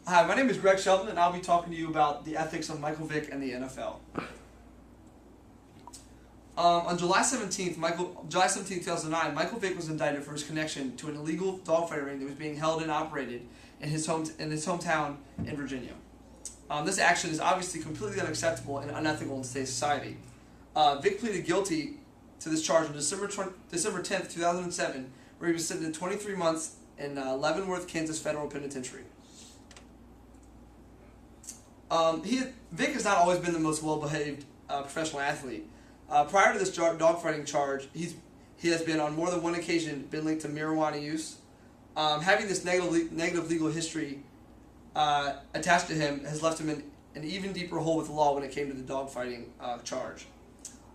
Hi, my name is Greg Shelton, and I'll be talking to you about the ethics of Michael Vick and the NFL. On July 17th, 2009, Michael Vick was indicted for his connection to an illegal dogfighting ring that was being held and operated in his hometown in Virginia. This action is obviously completely unacceptable and unethical in today's society. Vick pleaded guilty to this charge on December 10th, 2007, where he was sentenced to 23 months in Leavenworth, Kansas Federal Penitentiary. Vick has not always been the most well-behaved professional athlete. Prior to this dogfighting charge, he has been on more than one occasion been linked to marijuana use. Having this negative legal history attached to him has left him in an even deeper hole with the law when it came to the dogfighting charge.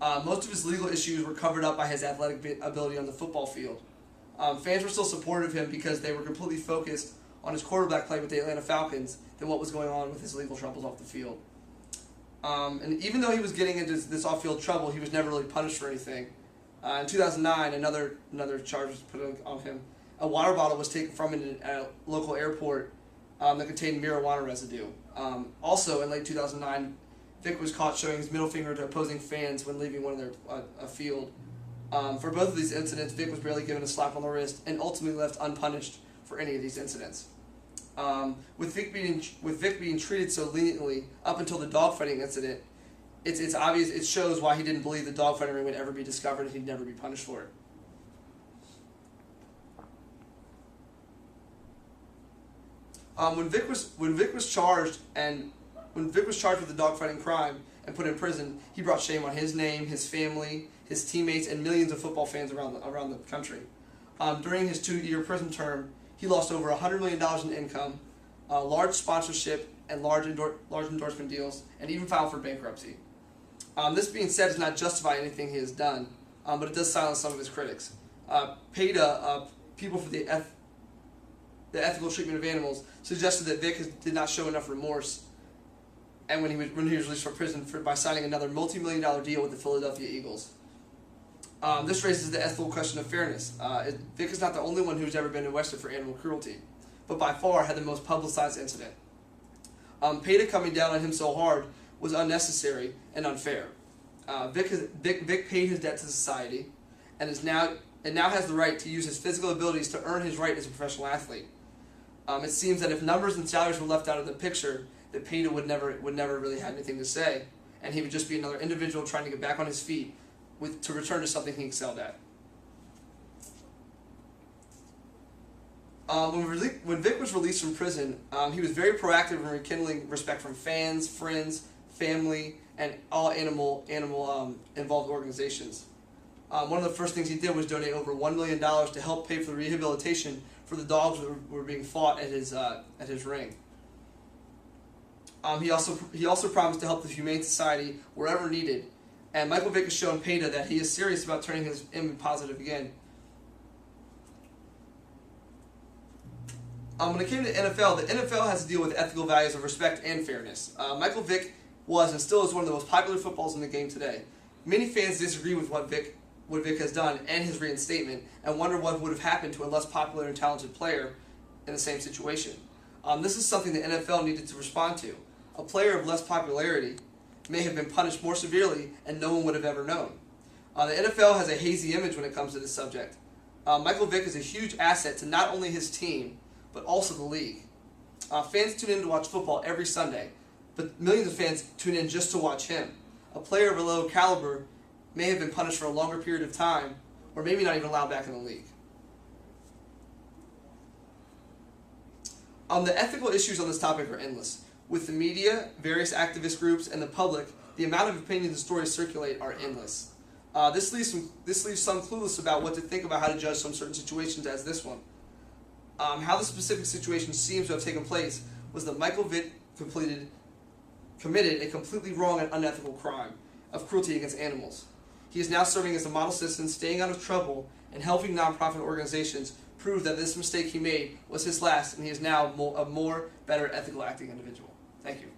Most of his legal issues were covered up by his athletic ability on the football field. Fans were still supportive of him because they were completely focused on his quarterback play with the Atlanta Falcons than what was going on with his legal troubles off the field. And even though he was getting into this off-field trouble, he was never really punished for anything. In 2009, another charge was put on him. A water bottle was taken from him at a local airport that contained marijuana residue. Also, in late 2009, Vick was caught showing his middle finger to opposing fans when leaving one of their a field. For both of these incidents, Vick was barely given a slap on the wrist and ultimately left unpunished for any of these incidents. With Vick being treated so leniently up until the dogfighting incident, it's obvious. It shows why he didn't believe the dogfighting ring would ever be discovered and he'd never be punished for it. When Vick was charged with the dogfighting crime and put in prison, he brought shame on his name, his family, his teammates, and millions of football fans around the country. During his 2-year prison term, he lost over $100 million in income, large sponsorship, and large endorsement deals, and even filed for bankruptcy. This being said, does not justify anything he has done, but it does silence some of his critics. PETA, People for the Ethical Treatment of Animals, suggested that Vick did not show enough remorse, and when he was released from prison by signing another multi-million-dollar deal with the Philadelphia Eagles. This raises the ethical question of fairness. Vick is not the only one who's ever been arrested for animal cruelty, but by far had the most publicized incident. PETA coming down on him so hard was unnecessary and unfair. Vick paid his debt to society, and now has the right to use his physical abilities to earn his right as a professional athlete. It seems that if numbers and salaries were left out of the picture, that PETA would never really have anything to say, and he would just be another individual trying to get back on his feet to return to something he excelled at. When Vick was released from prison, he was very proactive in rekindling respect from fans, friends, family, and all animal involved organizations. One of the first things he did was donate over $1 million to help pay for the rehabilitation for the dogs that were being fought at his ring. He also promised to help the Humane Society wherever needed. And Michael Vick has shown PETA that he is serious about turning his image positive again. When it came to the NFL has to deal with ethical values of respect and fairness. Michael Vick was and still is one of the most popular footballs in the game today. Many fans disagree with what Vick has done and his reinstatement and wonder what would have happened to a less popular and talented player in the same situation. This is something the NFL needed to respond to. A player of less popularity may have been punished more severely and no one would have ever known. The NFL has a hazy image when it comes to this subject. Michael Vick is a huge asset to not only his team, but also the league. Fans tune in to watch football every Sunday, but millions of fans tune in just to watch him. A player of a low caliber may have been punished for a longer period of time, or maybe not even allowed back in the league. The ethical issues on this topic are endless. With the media, various activist groups, and the public, the amount of opinions and stories circulate are endless. This leaves some clueless about what to think about how to judge some certain situations as this one. How the specific situation seems to have taken place was that Michael Vick committed a completely wrong and unethical crime of cruelty against animals. He is now serving as a model citizen, staying out of trouble, and helping nonprofit organizations prove that this mistake he made was his last, and he is now a better ethical acting individual. Thank you.